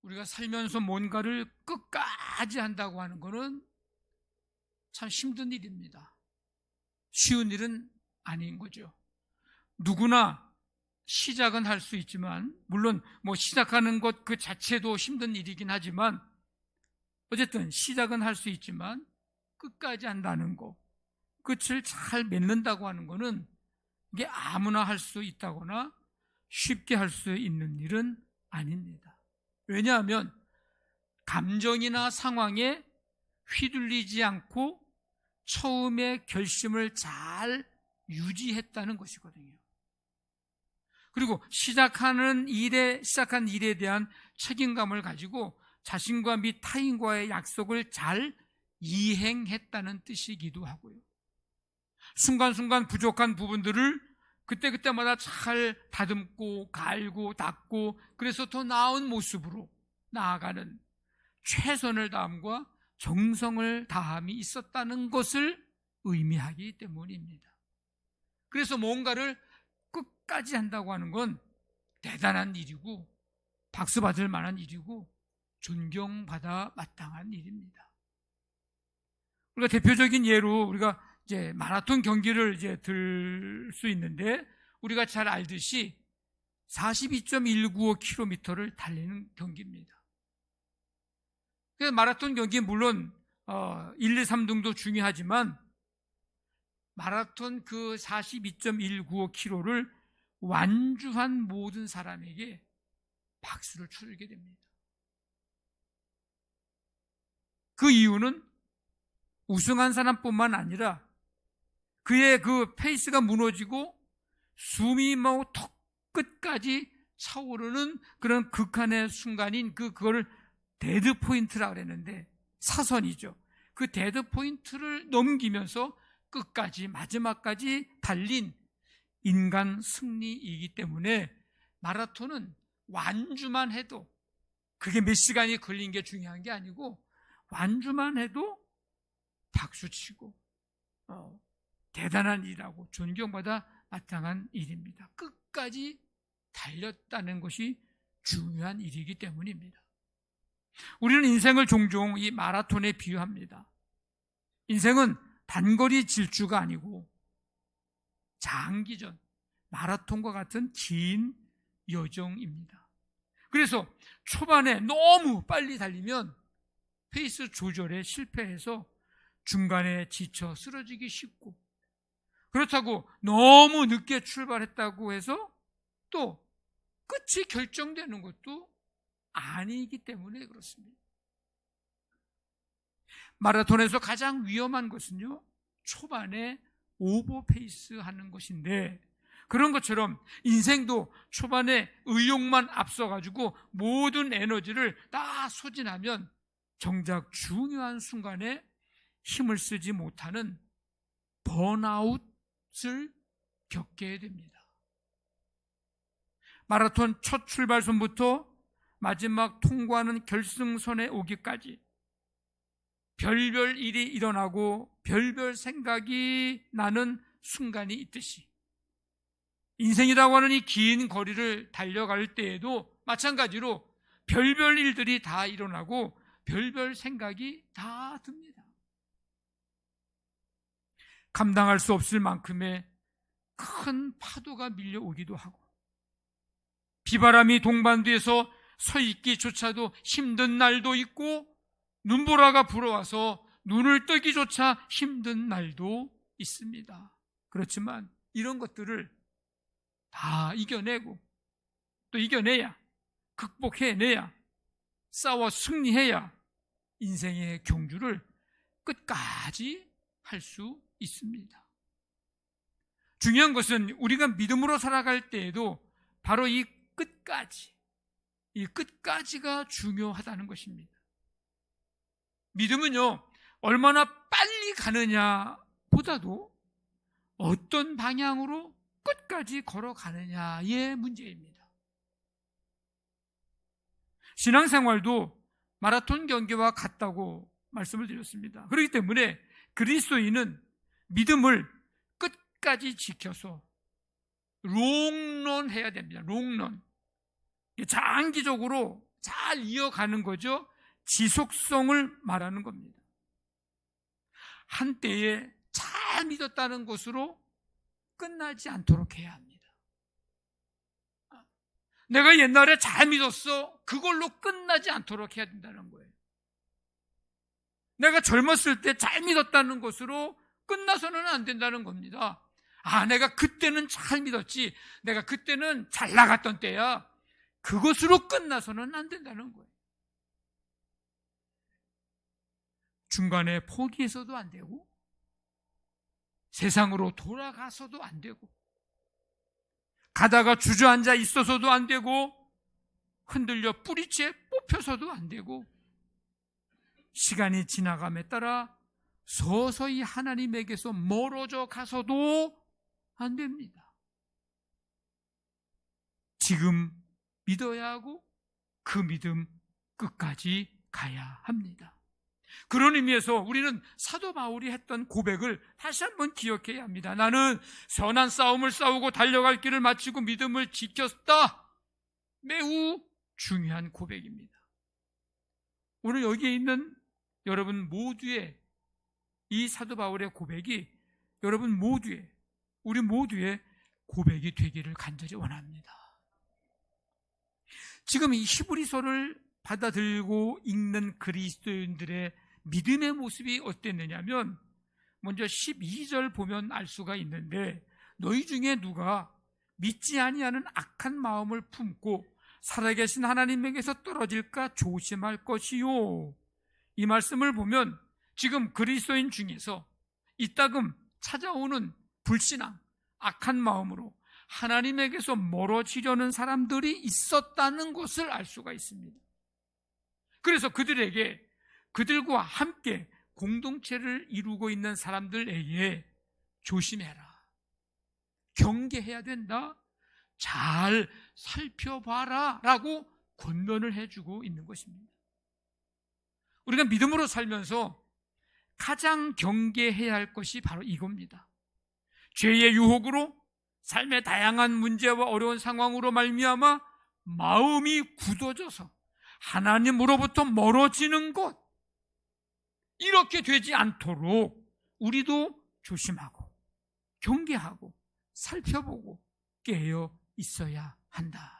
우리가 살면서 뭔가를 끝까지 한다고 하는 것은 참 힘든 일입니다. 쉬운 일은 아닌 거죠. 누구나 시작은 할 수 있지만, 물론 시작하는 것 그 자체도 힘든 일이긴 하지만, 어쨌든 시작은 할 수 있지만 끝까지 한다는 거, 끝을 잘 맺는다고 하는 거는 이게 아무나 할 수 있다거나 쉽게 할 수 있는 일은 아닙니다. 왜냐하면 감정이나 상황에 휘둘리지 않고 처음에 결심을 잘 유지했다는 것이거든요. 그리고 시작한 일에 대한 책임감을 가지고 자신과 및 타인과의 약속을 잘 이행했다는 뜻이기도 하고요. 순간순간 부족한 부분들을 그때그때마다 잘 다듬고 갈고 닦고, 그래서 더 나은 모습으로 나아가는 최선을 다함과 정성을 다함이 있었다는 것을 의미하기 때문입니다. 그래서 뭔가를 끝까지 한다고 하는 건 대단한 일이고 박수 받을 만한 일이고 존경받아 마땅한 일입니다. 우리가 대표적인 예로 우리가 이제 마라톤 경기를 이제 들 수 있는데, 우리가 잘 알듯이 42.195km를 달리는 경기입니다. 마라톤 경기 물론 1, 2, 3등도 중요하지만 마라톤 그 42.195km를 완주한 모든 사람에게 박수를 쳐주게 됩니다. 그 이유는 우승한 사람뿐만 아니라 그의 그 페이스가 무너지고 숨이 턱 끝까지 차오르는 그런 극한의 순간인 그거를 데드 포인트라고 그랬는데, 사선이죠. 그 데드 포인트를 넘기면서 끝까지 마지막까지 달린 인간 승리이기 때문에 마라톤은 완주만 해도, 그게 몇 시간이 걸린 게 중요한 게 아니고 완주만 해도 박수치고 대단한 일이라고 존경받아 마땅한 일입니다. 끝까지 달렸다는 것이 중요한 일이기 때문입니다. 우리는 인생을 종종 이 마라톤에 비유합니다. 인생은 단거리 질주가 아니고 장기전, 마라톤과 같은 긴 여정입니다. 그래서 초반에 너무 빨리 달리면 페이스 조절에 실패해서 중간에 지쳐 쓰러지기 쉽고, 그렇다고 너무 늦게 출발했다고 해서 또 끝이 결정되는 것도 아니기 때문에 그렇습니다. 마라톤에서 가장 위험한 것은요, 초반에 오버페이스 하는 것인데, 그런 것처럼 인생도 초반에 의욕만 앞서가지고 모든 에너지를 다 소진하면 정작 중요한 순간에 힘을 쓰지 못하는 번아웃을 겪게 됩니다. 마라톤 첫 출발선부터 마지막 통과하는 결승선에 오기까지 별별 일이 일어나고 별별 생각이 나는 순간이 있듯이, 인생이라고 하는 이 긴 거리를 달려갈 때에도 마찬가지로 별별 일들이 다 일어나고 별별 생각이 다 듭니다. 감당할 수 없을 만큼의 큰 파도가 밀려오기도 하고, 비바람이 동반돼서 서 있기조차도 힘든 날도 있고, 눈보라가 불어와서 눈을 뜨기조차 힘든 날도 있습니다. 그렇지만 이런 것들을 다 이겨내고, 또 이겨내야, 극복해내야, 싸워 승리해야 인생의 경주를 끝까지 할 수 있습니다. 중요한 것은 우리가 믿음으로 살아갈 때에도 바로 이 끝까지가 중요하다는 것입니다. 믿음은요, 얼마나 빨리 가느냐 보다도 어떤 방향으로 끝까지 걸어가느냐의 문제입니다. 신앙생활도 마라톤 경기와 같다고 말씀을 드렸습니다. 그렇기 때문에 그리스도인은 믿음을 끝까지 지켜서 롱런 해야 됩니다. 롱런. 장기적으로 잘 이어가는 거죠. 지속성을 말하는 겁니다. 한때에 잘 믿었다는 것으로 끝나지 않도록 해야 합니다. 내가 옛날에 잘 믿었어, 그걸로 끝나지 않도록 해야 된다는 거예요. 내가 젊었을 때 잘 믿었다는 것으로 끝나서는 안 된다는 겁니다. 내가 그때는 잘 믿었지, 내가 그때는 잘 나갔던 때야, 그것으로 끝나서는 안 된다는 거예요. 중간에 포기해서도 안 되고, 세상으로 돌아가서도 안 되고, 가다가 주저앉아 있어서도 안 되고, 흔들려 뿌리채 뽑혀서도 안 되고, 시간이 지나감에 따라 서서히 하나님에게서 멀어져 가서도 안 됩니다. 지금 믿어야 하고 그 믿음 끝까지 가야 합니다. 그런 의미에서 우리는 사도 바울이 했던 고백을 다시 한번 기억해야 합니다. 나는 선한 싸움을 싸우고 달려갈 길을 마치고 믿음을 지켰다. 매우 중요한 고백입니다. 오늘 여기에 있는 여러분 모두의 이 사도 바울의 고백이 여러분 모두의, 우리 모두의 고백이 되기를 간절히 원합니다. 지금 이 히브리서를 받아들고 읽는 그리스도인들의 믿음의 모습이 어땠느냐면, 먼저 12절 보면 알 수가 있는데, 너희 중에 누가 믿지 아니하는 악한 마음을 품고 살아계신 하나님에게서 떨어질까 조심할 것이요. 이 말씀을 보면 지금 그리스도인 중에서 이따금 찾아오는 불신앙, 악한 마음으로 하나님에게서 멀어지려는 사람들이 있었다는 것을 알 수가 있습니다. 그래서 그들에게, 그들과 함께 공동체를 이루고 있는 사람들에게 조심해라, 경계해야 된다, 잘 살펴봐라 라고 권면을 해주고 있는 것입니다. 우리가 믿음으로 살면서 가장 경계해야 할 것이 바로 이겁니다. 죄의 유혹으로, 삶의 다양한 문제와 어려운 상황으로 말미암아 마음이 굳어져서 하나님으로부터 멀어지는 것, 이렇게 되지 않도록 우리도 조심하고 경계하고 살펴보고 깨어 있어야 한다.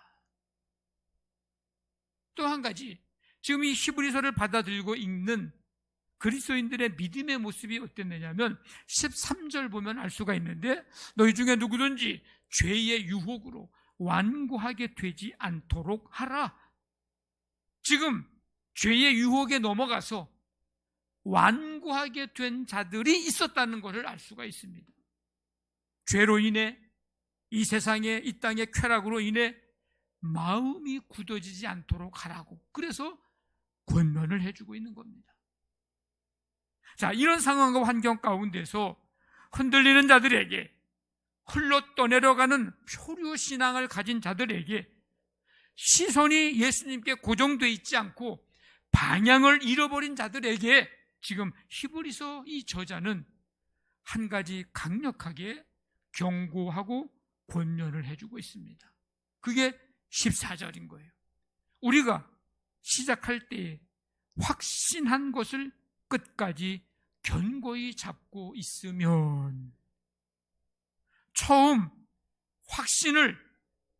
또 한 가지, 지금 이 히브리서를 받아들고 읽는 그리스도인들의 믿음의 모습이 어땠느냐면 13절 보면 알 수가 있는데, 너희 중에 누구든지 죄의 유혹으로 완고하게 되지 않도록 하라. 지금 죄의 유혹에 넘어가서 완고하게 된 자들이 있었다는 것을 알 수가 있습니다. 죄로 인해, 이 세상의, 이 땅의 쾌락으로 인해 마음이 굳어지지 않도록 하라고, 그래서 권면을 해주고 있는 겁니다. 자, 이런 상황과 환경 가운데서 흔들리는 자들에게, 흘러 떠내려가는 표류 신앙을 가진 자들에게, 시선이 예수님께 고정되어 있지 않고 방향을 잃어버린 자들에게 지금 히브리서 이 저자는 한 가지 강력하게 경고하고 권면을 해주고 있습니다. 그게 14절인 거예요. 우리가 시작할 때에 확신한 것을 끝까지 견고히 잡고 있으면, 처음 확신을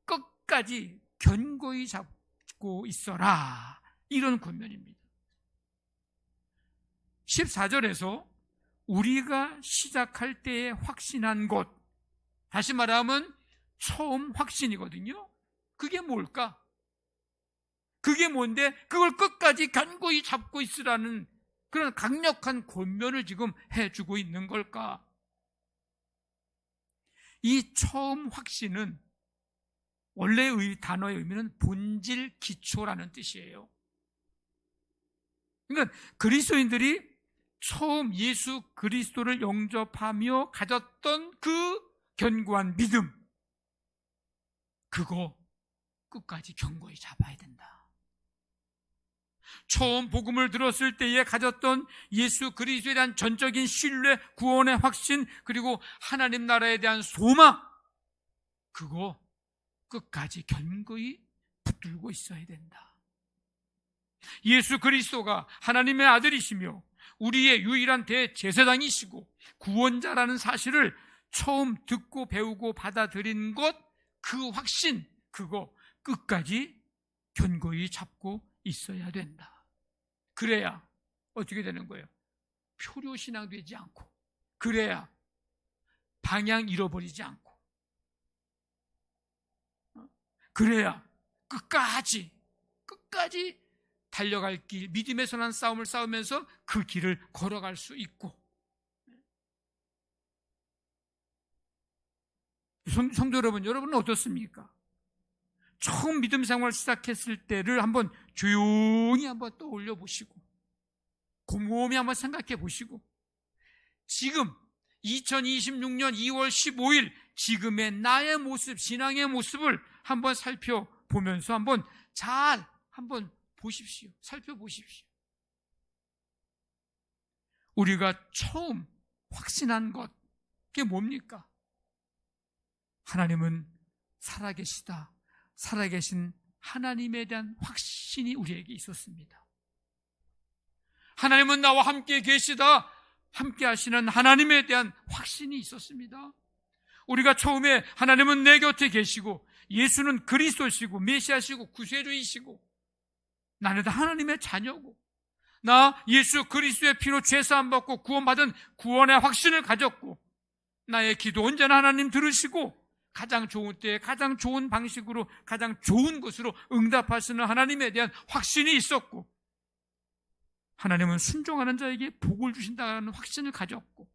끝까지 견고히 잡고 있어라, 이런 권면입니다. 14절에서 우리가 시작할 때에 확신한 것, 다시 말하면 처음 확신이거든요. 그게 뭘까? 그게 뭔데 그걸 끝까지 견고히 잡고 있으라는 그런 강력한 권면을 지금 해주고 있는 걸까? 이 처음 확신은 원래의 단어의 의미는 본질 기초라는 뜻이에요. 그러니까 그리스도인들이 처음 예수 그리스도를 영접하며 가졌던 그 견고한 믿음, 그거 끝까지 견고히 잡아야 된다. 처음 복음을 들었을 때에 가졌던 예수 그리스도에 대한 전적인 신뢰, 구원의 확신, 그리고 하나님 나라에 대한 소망, 그거 끝까지 견고히 붙들고 있어야 된다. 예수 그리스도가 하나님의 아들이시며 우리의 유일한 대제사장이시고 구원자라는 사실을 처음 듣고 배우고 받아들인 것, 그 확신, 그거 끝까지 견고히 잡고 있어야 된다. 그래야 어떻게 되는 거예요? 표류신앙 되지 않고, 그래야 방향 잃어버리지 않고, 그래야 끝까지 달려갈 길, 믿음의 선한 싸움을 싸우면서 그 길을 걸어갈 수 있고. 성도 여러분, 여러분은 어떻습니까? 처음 믿음 생활 시작했을 때를 한번 조용히 한번 떠올려 보시고, 곰곰이 한번 생각해 보시고, 지금 2026년 2월 15일 지금의 나의 모습, 신앙의 모습을 한번 살펴보면서 한번 보십시오. 살펴보십시오. 우리가 처음 확신한 것, 그게 뭡니까? 하나님은 살아계시다. 살아계신 하나님에 대한 확신이 우리에게 있었습니다. 하나님은 나와 함께 계시다. 함께 하시는 하나님에 대한 확신이 있었습니다. 우리가 처음에 하나님은 내 곁에 계시고 예수는 그리스도시고 메시아시고 구세주이시고 나는 하나님의 자녀고 나 예수 그리스도의 피로 죄사함 받고 구원받은 구원의 확신을 가졌고 나의 기도 언제나 하나님 들으시고 가장 좋은 때에 가장 좋은 방식으로 가장 좋은 것으로 응답하시는 하나님에 대한 확신이 있었고 하나님은 순종하는 자에게 복을 주신다는 확신을 가졌고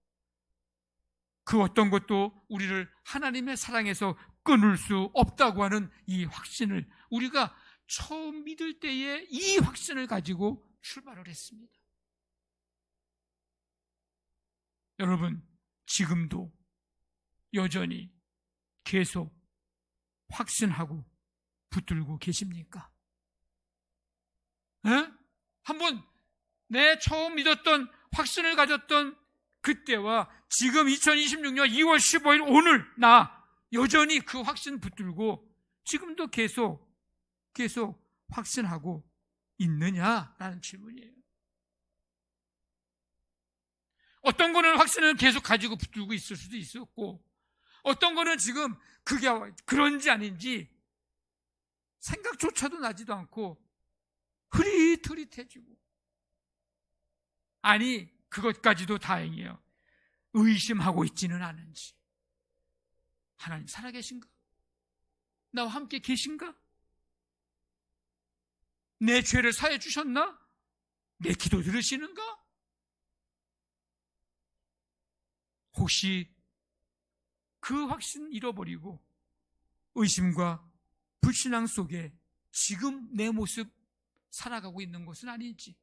그 어떤 것도 우리를 하나님의 사랑에서 끊을 수 없다고 하는 이 확신을 우리가 처음 믿을 때에 이 확신을 가지고 출발을 했습니다. 여러분, 지금도 여전히 계속 확신하고 붙들고 계십니까? 한번 내 처음 믿었던 확신을 가졌던 그때와 지금 2026년 2월 15일 오늘 나 여전히 그 확신 붙들고 지금도 계속 확신하고 있느냐라는 질문이에요. 어떤 거는 확신을 계속 가지고 붙들고 있을 수도 있었고 어떤 거는 지금 그게 그런지 아닌지 생각조차도 나지도 않고 흐릿흐릿해지고 아니 그것까지도 다행이에요. 의심하고 있지는 않은지 하나님 살아계신가? 나와 함께 계신가? 내 죄를 사해 주셨나? 내 기도 들으시는가? 혹시 그 확신 잃어버리고 의심과 불신앙 속에 지금 내 모습 살아가고 있는 것은 아닌지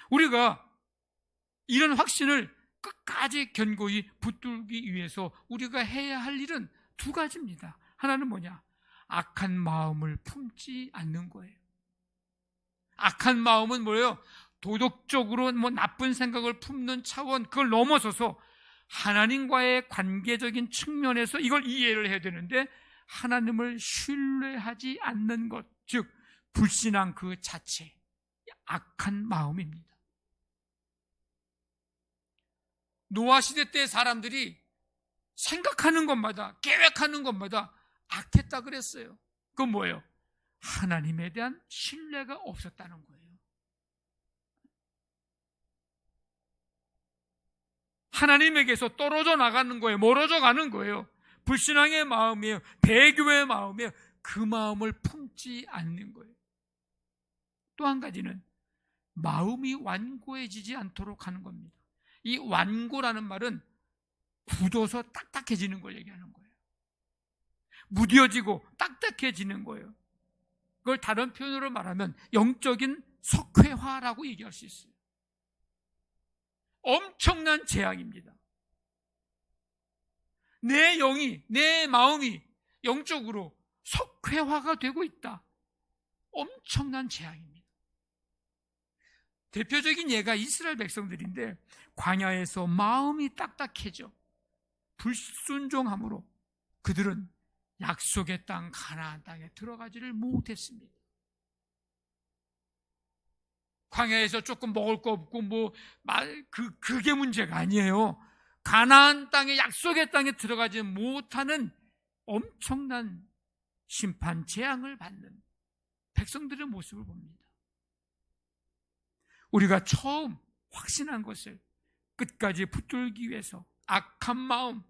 우리가 이런 확신을 끝까지 견고히 붙들기 위해서 우리가 해야 할 일은 두 가지입니다. 하나는 뭐냐? 악한 마음을 품지 않는 거예요. 악한 마음은 뭐예요? 도덕적으로 나쁜 생각을 품는 차원 그걸 넘어서서 하나님과의 관계적인 측면에서 이걸 이해를 해야 되는데 하나님을 신뢰하지 않는 것, 즉 불신앙 그 자체 악한 마음입니다. 노아 시대 때 사람들이 생각하는 것마다 계획하는 것마다 악했다 그랬어요. 그건 뭐예요? 하나님에 대한 신뢰가 없었다는 거예요. 하나님에게서 떨어져 나가는 거예요. 멀어져 가는 거예요. 불신앙의 마음이에요. 배교의 마음이에요. 그 마음을 품지 않는 거예요. 또 한 가지는 마음이 완고해지지 않도록 하는 겁니다. 이 완고라는 말은 굳어서 딱딱해지는 걸 얘기하는 거예요. 무뎌지고 딱딱해지는 거예요. 그걸 다른 표현으로 말하면 영적인 석회화라고 얘기할 수 있어요. 엄청난 재앙입니다. 내 영이, 내 마음이 영적으로 석회화가 되고 있다. 엄청난 재앙입니다. 대표적인 예가 이스라엘 백성들인데 광야에서 마음이 딱딱해져 불순종함으로 그들은 약속의 땅 가나안 땅에 들어가지를 못했습니다. 광야에서 조금 먹을 거 없고 그게 문제가 아니에요. 가나안 땅에, 약속의 땅에 들어가지 못하는 엄청난 심판, 재앙을 받는 백성들의 모습을 봅니다. 우리가 처음 확신한 것을 끝까지 붙들기 위해서 악한 마음,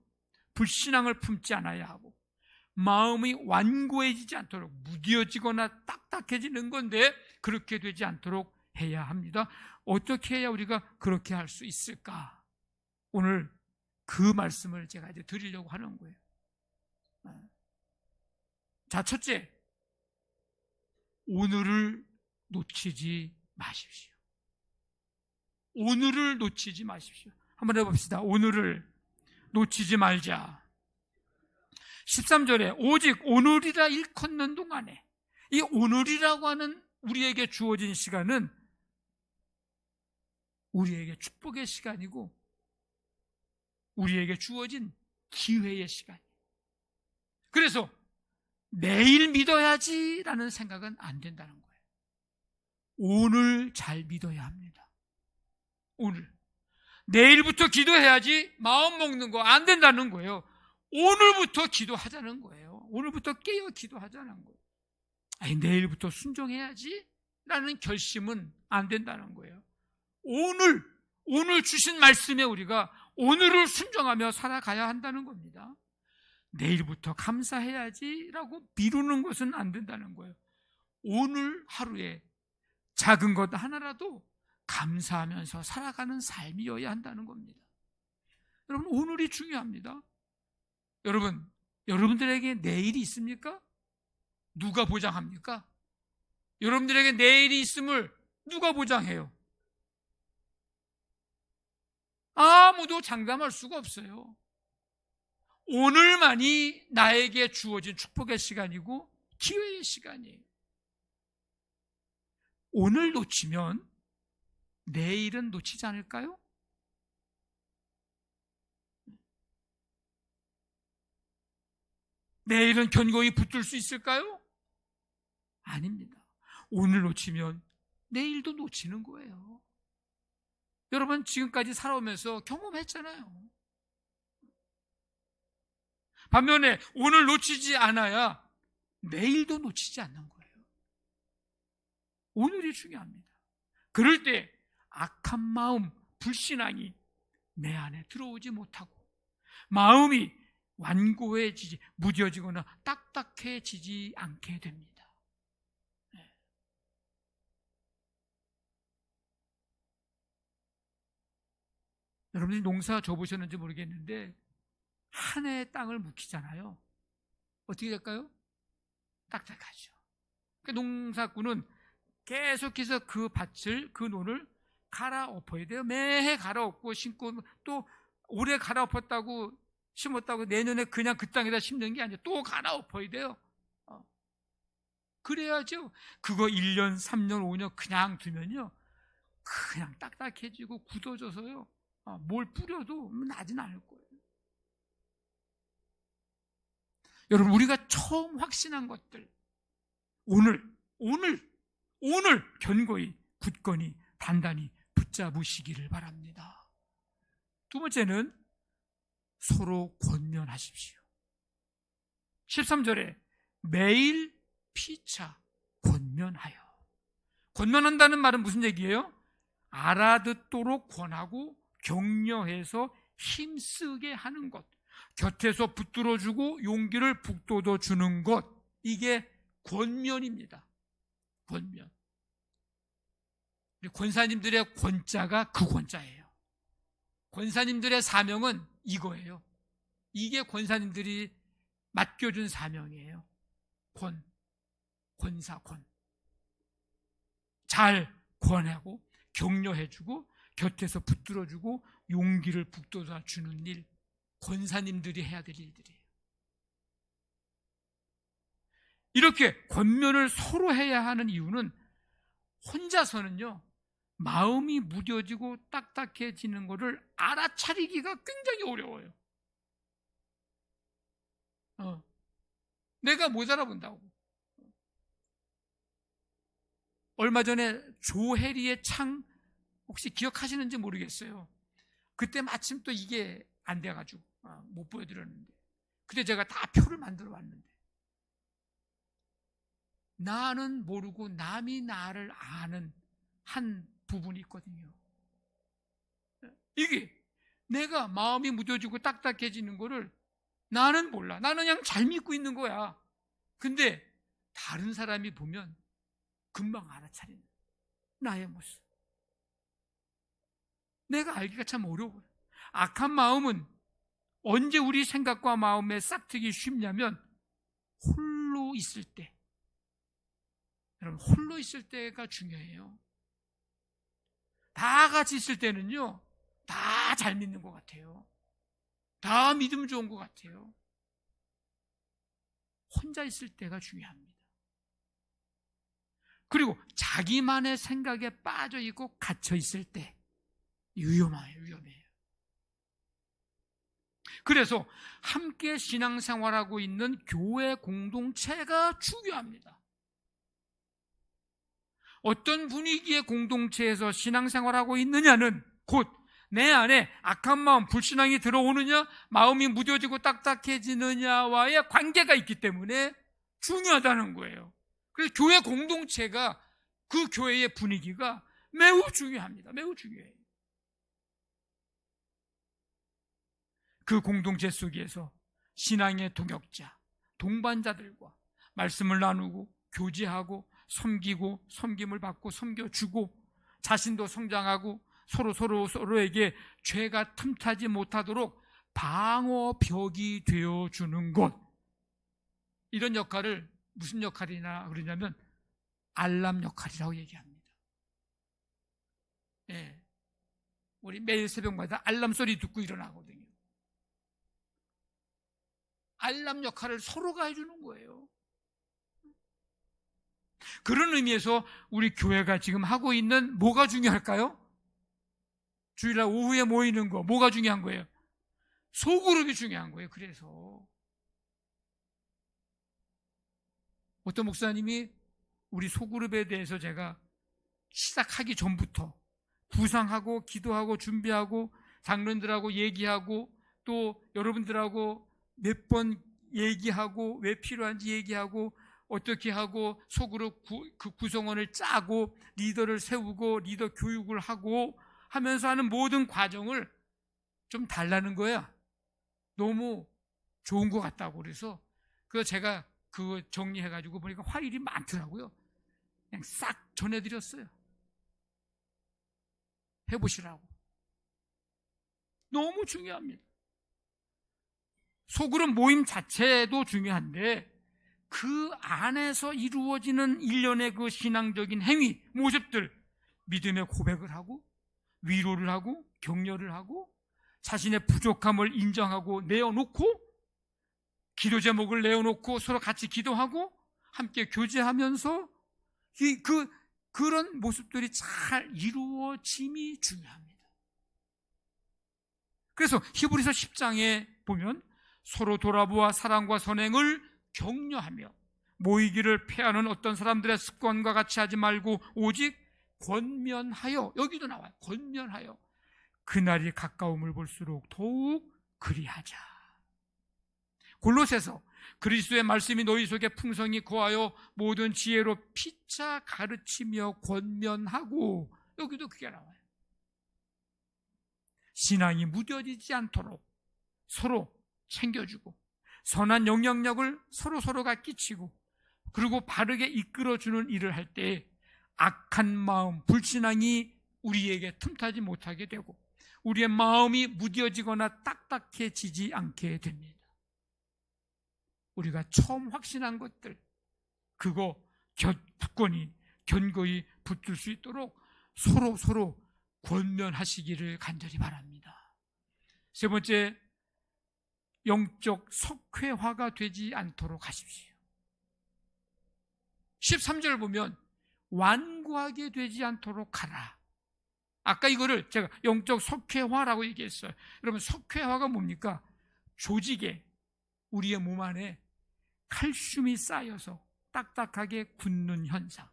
불신앙을 품지 않아야 하고, 마음이 완고해지지 않도록, 무뎌지거나 딱딱해지는 건데 그렇게 되지 않도록 해야 합니다. 어떻게 해야 우리가 그렇게 할 수 있을까? 오늘 그 말씀을 제가 이제 드리려고 하는 거예요. 자, 첫째, 오늘을 놓치지 마십시오. 오늘을 놓치지 마십시오. 한번 해봅시다. 오늘을 놓치지 말자. 13절에 오직 오늘이라 일컫는 동안에, 이 오늘이라고 하는 우리에게 주어진 시간은 우리에게 축복의 시간이고 우리에게 주어진 기회의 시간이에요. 그래서 내일 믿어야지라는 생각은 안 된다는 거예요. 오늘 잘 믿어야 합니다. 오늘. 내일부터 기도해야지 마음 먹는 거 안 된다는 거예요. 오늘부터 기도하자는 거예요. 오늘부터 깨어 기도하자는 거예요. 아니, 내일부터 순종해야지 라는 결심은 안 된다는 거예요. 오늘 주신 말씀에 우리가 오늘을 순종하며 살아가야 한다는 겁니다. 내일부터 감사해야지 라고 미루는 것은 안 된다는 거예요. 오늘 하루에 작은 것 하나라도 감사하면서 살아가는 삶이어야 한다는 겁니다. 여러분, 오늘이 중요합니다. 여러분, 여러분들에게 내일이 있습니까? 누가 보장합니까? 여러분들에게 내일이 있음을 누가 보장해요? 아무도 장담할 수가 없어요. 오늘만이 나에게 주어진 축복의 시간이고 기회의 시간이에요. 오늘 놓치면 내일은 놓치지 않을까요? 내일은 견고히 붙들 수 있을까요? 아닙니다. 오늘 놓치면 내일도 놓치는 거예요. 여러분, 지금까지 살아오면서 경험했잖아요. 반면에 오늘 놓치지 않아야 내일도 놓치지 않는 거예요. 오늘이 중요합니다. 그럴 때 악한 마음, 불신앙이 내 안에 들어오지 못하고 마음이 완고해지지, 무뎌지거나 딱딱해지지 않게 됩니다. 네. 여러분들이 농사 줘보셨는지 모르겠는데 한 해의 땅을 묵히잖아요. 어떻게 될까요? 딱딱하죠. 그러니까 농사꾼은 계속해서 그 밭을, 그 논을 갈아엎어야 돼요. 매해 갈아엎고 심고, 또 올해 갈아엎었다고 심었다고 내년에 그냥 그 땅에다 심는 게 아니라 또 갈아엎어야 돼요. 그래야죠. 그거 1년, 3년, 5년 그냥 두면요, 그냥 딱딱해지고 굳어져서요, 뭘 뿌려도 나진 않을 거예요. 여러분, 우리가 처음 확신한 것들, 오늘 견고히, 굳건히, 단단히 붙잡으시기를 바랍니다. 두 번째는 서로 권면하십시오. 13절에 매일 피차 권면하여. 권면한다는 말은 무슨 얘기예요? 알아듣도록 권하고 격려해서 힘쓰게 하는 것, 곁에서 붙들어주고 용기를 북돋워 주는 것, 이게 권면입니다. 권면. 우리 권사님들의 권자가 그 권자예요. 권사님들의 사명은 이거예요. 이게 권사님들이 맡겨준 사명이에요. 권사권. 잘 권하고 격려해주고 곁에서 붙들어주고 용기를 북돋아 주는 일, 권사님들이 해야 될 일들이에요. 이렇게 권면을 서로 해야 하는 이유는 혼자서는요, 마음이 무뎌지고 딱딱해지는 것을 알아차리기가 굉장히 어려워요. 내가 못 알아본다고. 얼마 전에 조혜리의 창 혹시 기억하시는지 모르겠어요. 그때 마침 또 이게 안 돼가지고 못 보여드렸는데, 그때 제가 다 표를 만들어 왔는데, 나는 모르고 남이 나를 아는 한 부분이 있거든요. 이게 내가 마음이 무뎌지고 딱딱해지는 거를 나는 몰라. 나는 그냥 잘 믿고 있는 거야. 근데 다른 사람이 보면 금방 알아차리는 나의 모습. 내가 알기가 참 어려워요. 악한 마음은 언제 우리 생각과 마음에 싹트기 쉽냐면 홀로 있을 때. 여러분, 홀로 있을 때가 중요해요. 다 같이 있을 때는요, 다 잘 믿는 것 같아요. 다 믿음 좋은 것 같아요. 혼자 있을 때가 중요합니다. 그리고 자기만의 생각에 빠져 있고 갇혀 있을 때 위험해요. 그래서 함께 신앙생활하고 있는 교회 공동체가 중요합니다. 어떤 분위기의 공동체에서 신앙생활하고 있느냐는 곧 내 안에 악한 마음, 불신앙이 들어오느냐, 마음이 무뎌지고 딱딱해지느냐와의 관계가 있기 때문에 중요하다는 거예요. 그래서 교회 공동체가, 그 교회의 분위기가 매우 중요합니다. 매우 중요해요. 그 공동체 속에서 신앙의 동역자, 동반자들과 말씀을 나누고 교제하고 섬기고 섬김을 받고 섬겨주고 자신도 성장하고 서로에게 죄가 틈타지 못하도록 방어벽이 되어주는 것, 이런 역할을 무슨 역할이나 그러냐면 알람 역할이라고 얘기합니다. 예, 우리 매일 새벽마다 알람 소리 듣고 일어나거든요. 알람 역할을 서로가 해주는 거예요. 그런 의미에서 우리 교회가 지금 하고 있는 뭐가 중요할까요? 주일날 오후에 모이는 거, 뭐가 중요한 거예요? 소그룹이 중요한 거예요. 그래서 어떤 목사님이 우리 소그룹에 대해서 제가 시작하기 전부터 구상하고 기도하고 준비하고 장로님들하고 얘기하고 또 여러분들하고 몇 번 얘기하고 왜 필요한지 얘기하고 어떻게 하고 소그룹 그 구성원을 짜고 리더를 세우고 리더 교육을 하고 하면서 하는 모든 과정을 좀 달라는 거야. 너무 좋은 것 같다고. 그래서 제가 그거 정리해가지고 보니까 화일이 많더라고요. 그냥 싹 전해드렸어요. 해보시라고. 너무 중요합니다. 소그룹 모임 자체도 중요한데 그 안에서 이루어지는 일련의 그 신앙적인 행위, 모습들, 믿음의 고백을 하고 위로를 하고 격려를 하고 자신의 부족함을 인정하고 내어놓고 기도 제목을 내어놓고 서로 같이 기도하고 함께 교제하면서 그런 모습들이 잘 이루어짐이 중요합니다. 그래서 히브리서 10장에 보면 서로 돌아보아 사랑과 선행을 격려하며 모이기를 패하는 어떤 사람들의 습관과 같이 하지 말고 오직 권면하여, 여기도 나와요. 권면하여 그날이 가까움을 볼수록 더욱 그리하자. 골로새서 그리스도의 말씀이 너희 속에 풍성히 거하여 모든 지혜로 피차 가르치며 권면하고, 여기도 그게 나와요. 신앙이 무뎌지지 않도록 서로 챙겨주고 선한 영향력을 서로가 끼치고 그리고 바르게 이끌어주는 일을 할 때 악한 마음, 불신앙이 우리에게 틈타지 못하게 되고 우리의 마음이 무뎌지거나 딱딱해지지 않게 됩니다. 우리가 처음 확신한 것들, 그거 굳건히 견고히 붙들 수 있도록 서로 권면하시기를 간절히 바랍니다. 세 번째, 영적 석회화가 되지 않도록 하십시오. 13절 보면 완고하게 되지 않도록 하라. 아까 이거를 제가 영적 석회화라고 얘기했어요. 여러분, 석회화가 뭡니까? 조직에, 우리의 몸 안에 칼슘이 쌓여서 딱딱하게 굳는 현상.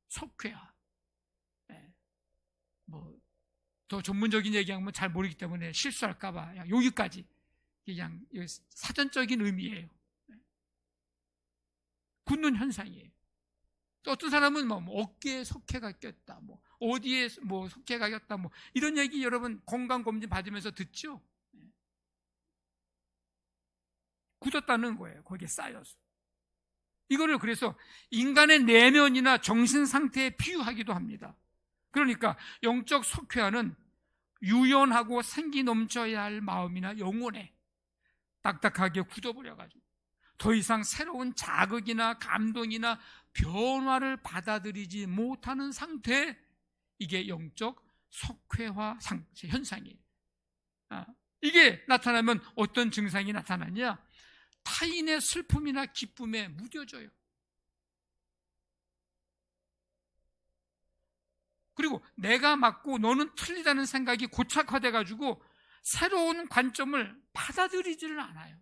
속회화. 더 전문적인 얘기하면 잘 모르기 때문에 실수할까봐 여기까지 그냥 사전적인 의미예요. 굳는 현상이에요. 또 어떤 사람은 뭐 어깨에 석회가 꼈다, 어디에 석회가 꼈다, 이런 얘기 여러분 건강검진 받으면서 듣죠? 굳었다는 거예요. 거기에 쌓여서. 이거를 그래서 인간의 내면이나 정신 상태에 비유하기도 합니다. 그러니까 영적 석회화는 유연하고 생기 넘쳐야 할 마음이나 영혼에 딱딱하게 굳어버려가지고 더 이상 새로운 자극이나 감동이나 변화를 받아들이지 못하는 상태, 이게 영적 석회화 현상이에요. 이게 나타나면 어떤 증상이 나타나냐? 타인의 슬픔이나 기쁨에 무뎌져요. 그리고 내가 맞고 너는 틀리다는 생각이 고착화돼가지고 새로운 관점을 받아들이지를 않아요.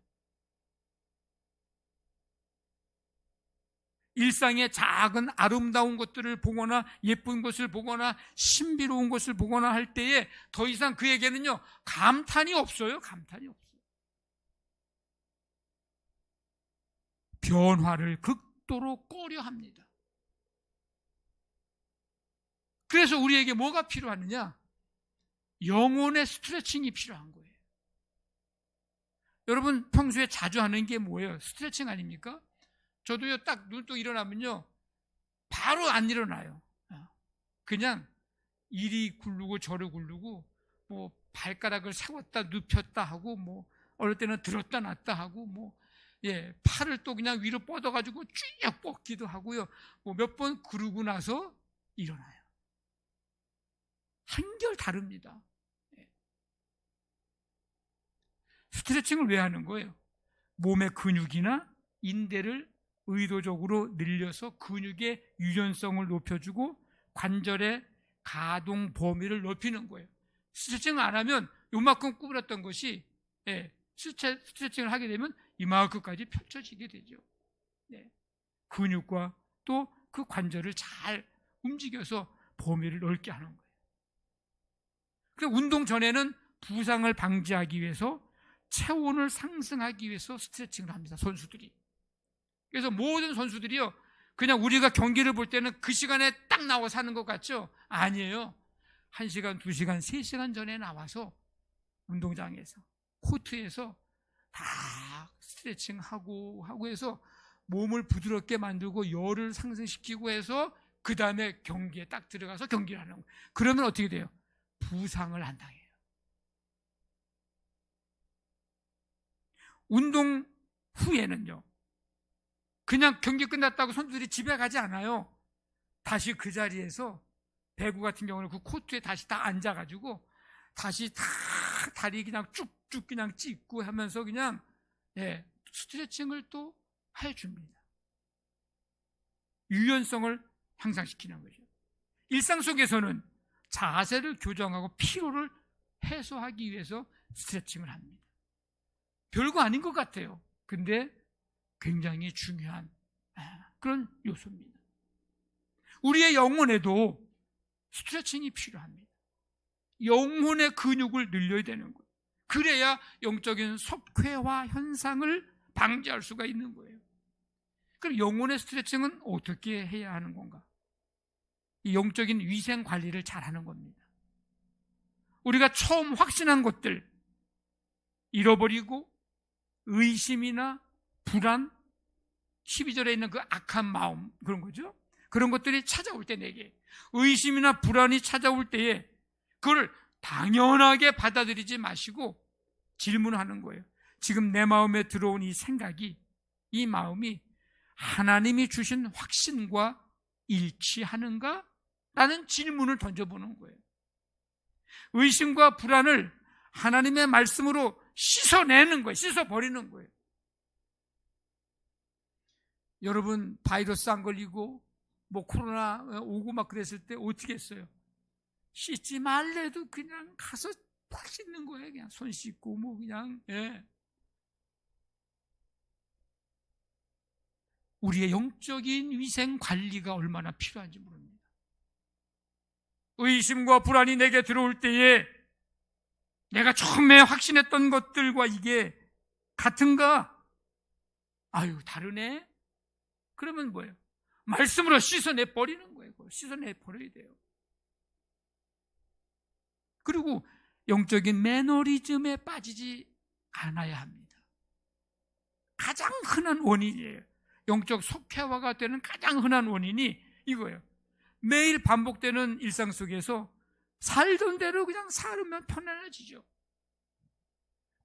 일상의 작은 아름다운 것들을 보거나 예쁜 것을 보거나 신비로운 것을 보거나 할 때에 더 이상 그에게는요, 감탄이 없어요. 감탄이 없어요. 변화를 극도로 꺼려합니다. 그래서 우리에게 뭐가 필요하느냐? 영혼의 스트레칭이 필요한 거예요. 여러분 평소에 자주 하는 게 뭐예요? 스트레칭 아닙니까? 저도요, 딱 눈 뜨고 일어나면요, 바로 안 일어나요. 그냥 이리 굴르고 저리 굴르고, 발가락을 세웠다 눕혔다 하고, 어릴 때는 들었다 놨다 하고, 팔을 또 그냥 위로 뻗어가지고 쭉 뻗기도 하고요. 몇 번 그러고 나서 일어나요. 한결 다릅니다. 스트레칭을 왜 하는 거예요? 몸의 근육이나 인대를 의도적으로 늘려서 근육의 유연성을 높여주고 관절의 가동 범위를 높이는 거예요. 스트레칭을 안 하면 요만큼 구부렸던 것이 스트레칭을 하게 되면 이만큼까지 펼쳐지게 되죠. 근육과 또 그 관절을 잘 움직여서 범위를 넓게 하는 거예요. 그러니까 운동 전에는 부상을 방지하기 위해서, 체온을 상승하기 위해서 스트레칭을 합니다. 선수들이. 그래서 모든 선수들이요, 그냥 우리가 경기를 볼 때는 그 시간에 딱 나와서 하는 것 같죠? 아니에요. 1시간, 2시간, 3시간 전에 나와서 운동장에서, 코트에서 다 스트레칭하고 해서 몸을 부드럽게 만들고 열을 상승시키고 해서 그 다음에 경기에 딱 들어가서 경기를 하는 거예요. 그러면 어떻게 돼요? 부상을 안 당해요. 운동 후에는요, 그냥 경기 끝났다고 선수들이 집에 가지 않아요. 다시 그 자리에서, 배구 같은 경우는 그 코트에 다시 다 앉아가지고 다시 다 다리 그냥 쭉쭉 그냥 찢고 하면서 그냥 스트레칭을 또 해줍니다. 유연성을 향상시키는 거죠. 일상 속에서는 자세를 교정하고 피로를 해소하기 위해서 스트레칭을 합니다. 별거 아닌 것 같아요. 근데 굉장히 중요한 그런 요소입니다. 우리의 영혼에도 스트레칭이 필요합니다. 영혼의 근육을 늘려야 되는 거예요. 그래야 영적인 석회화 현상을 방지할 수가 있는 거예요. 그럼 영혼의 스트레칭은 어떻게 해야 하는 건가? 이 영적인 위생 관리를 잘하는 겁니다. 우리가 처음 확신한 것들, 잃어버리고 의심이나 불안, 12절에 있는 그 악한 마음, 그런 거죠. 그런 것들이 찾아올 때, 내게 의심이나 불안이 찾아올 때에 그걸 당연하게 받아들이지 마시고 질문하는 거예요. 지금 내 마음에 들어온 이 생각이, 이 마음이 하나님이 주신 확신과 일치하는가? 라는 질문을 던져보는 거예요. 의심과 불안을 하나님의 말씀으로 씻어내는 거예요. 씻어버리는 거예요. 여러분 바이러스 안 걸리고 코로나 오고 막 그랬을 때 어떻게 했어요? 씻지 말래도 그냥 가서 팍 씻는 거예요. 그냥 손 씻고 그냥. 우리의 영적인 위생 관리가 얼마나 필요한지 모릅니다. 의심과 불안이 내게 들어올 때에 내가 처음에 확신했던 것들과 이게 같은가? 아유, 다르네? 그러면 뭐예요? 말씀으로 씻어내 버리는 거예요. 씻어내 버려야 돼요. 그리고 영적인 매너리즘에 빠지지 않아야 합니다. 가장 흔한 원인이에요. 영적 속회화가 되는 가장 흔한 원인이 이거예요. 매일 반복되는 일상 속에서 살던 대로 그냥 살면 편안해지죠.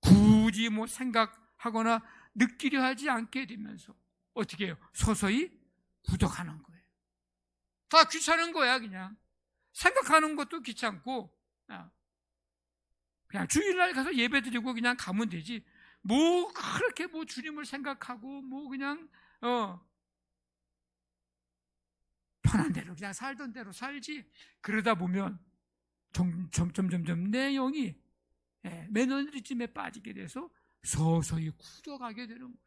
굳이 뭐 생각하거나 느끼려 하지 않게 되면서 어떻게 해요? 서서히 굳어가는 거예요. 다 귀찮은 거야. 그냥 생각하는 것도 귀찮고 그냥 주일날 가서 예배드리고 그냥 가면 되지. 뭐 그렇게 뭐 주님을 생각하고 뭐 그냥 편한 대로 그냥 살던 대로 살지. 그러다 보면 점점 내 영이 매너리즘에 빠지게 돼서 서서히 굳어가게 되는 거예요.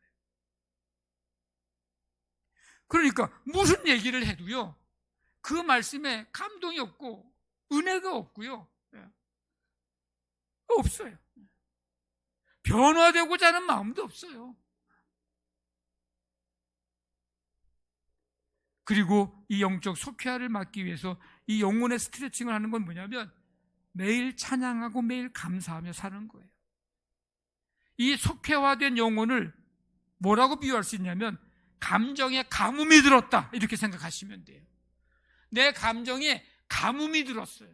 그러니까 무슨 얘기를 해도요, 그 말씀에 감동이 없고 은혜가 없고요, 없어요. 변화되고자 하는 마음도 없어요. 그리고 이 영적 속회화를 막기 위해서 이 영혼의 스트레칭을 하는 건 뭐냐면 매일 찬양하고 매일 감사하며 사는 거예요. 이 속회화된 영혼을 뭐라고 비유할 수 있냐면 감정에 가뭄이 들었다, 이렇게 생각하시면 돼요. 내 감정에 가뭄이 들었어요.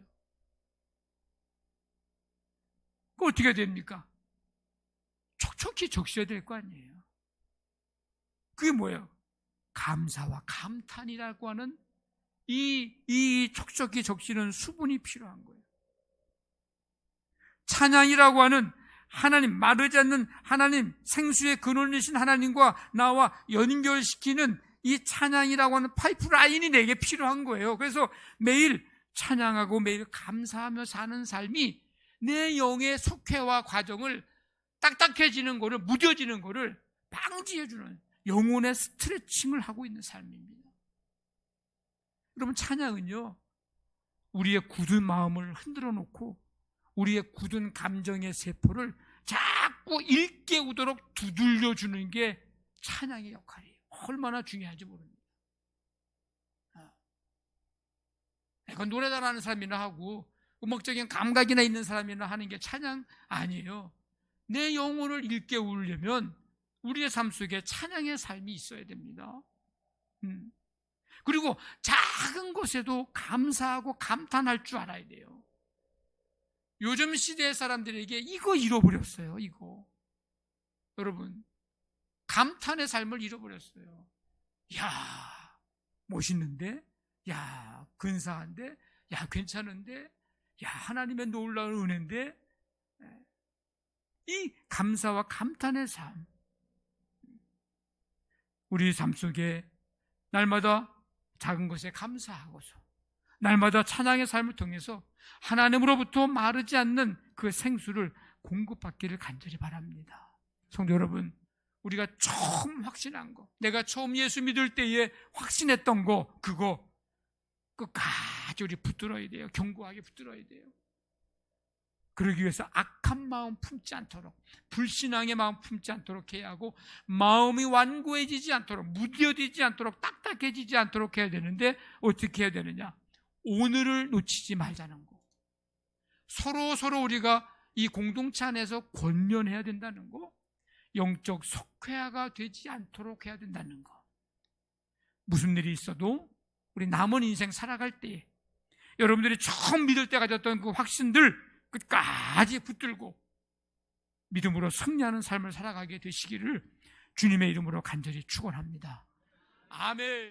그 어떻게 됩니까? 촉촉히 적셔야 될 거 아니에요. 그게 뭐예요? 감사와 감탄이라고 하는 이 촉촉히 적시는 수분이 필요한 거예요. 찬양이라고 하는 하나님, 마르지 않는 하나님, 생수의 근원이신 하나님과 나와 연결시키는 이 찬양이라고 하는 파이프라인이 내게 필요한 거예요. 그래서 매일 찬양하고 매일 감사하며 사는 삶이 내 영의 속회화 과정을 딱딱해지는 거를, 무뎌지는 거를 방지해주는 영혼의 스트레칭을 하고 있는 삶입니다. 여러분, 찬양은요, 우리의 굳은 마음을 흔들어 놓고 우리의 굳은 감정의 세포를 자꾸 일깨우도록 두들려주는 게 찬양의 역할이에요. 얼마나 중요한지 모릅니다. 이건 노래 잘하는 사람이나 하고 음악적인 감각이나 있는 사람이나 하는 게 찬양 아니에요. 내 영혼을 일깨우려면 우리의 삶 속에 찬양의 삶이 있어야 됩니다. 그리고 작은 것에도 감사하고 감탄할 줄 알아야 돼요. 요즘 시대의 사람들에게 이거 잃어버렸어요. 이거. 여러분, 감탄의 삶을 잃어버렸어요. 야, 멋있는데? 야, 근사한데? 야, 괜찮은데? 야, 하나님의 놀라운 은혜인데? 이 감사와 감탄의 삶, 우리 삶 속에 날마다 작은 것에 감사하고서 날마다 찬양의 삶을 통해서 하나님으로부터 마르지 않는 그 생수를 공급받기를 간절히 바랍니다. 성도 여러분, 우리가 처음 확신한 거, 내가 처음 예수 믿을 때에 확신했던 거, 그거 끝까지 우리 붙들어야 돼요. 견고하게 붙들어야 돼요. 그러기 위해서 악한 마음 품지 않도록, 불신앙의 마음 품지 않도록 해야 하고, 마음이 완고해지지 않도록, 무뎌지지 않도록, 딱딱해지지 않도록 해야 되는데 어떻게 해야 되느냐? 오늘을 놓치지 말자는 거. 서로 우리가 이 공동체 안에서 권면해야 된다는 거, 영적 속회화가 되지 않도록 해야 된다는 거. 무슨 일이 있어도 우리 남은 인생 살아갈 때 여러분들이 처음 믿을 때 가졌던 그 확신들 끝까지 붙들고 믿음으로 승리하는 삶을 살아가게 되시기를 주님의 이름으로 간절히 축원합니다. 아멘.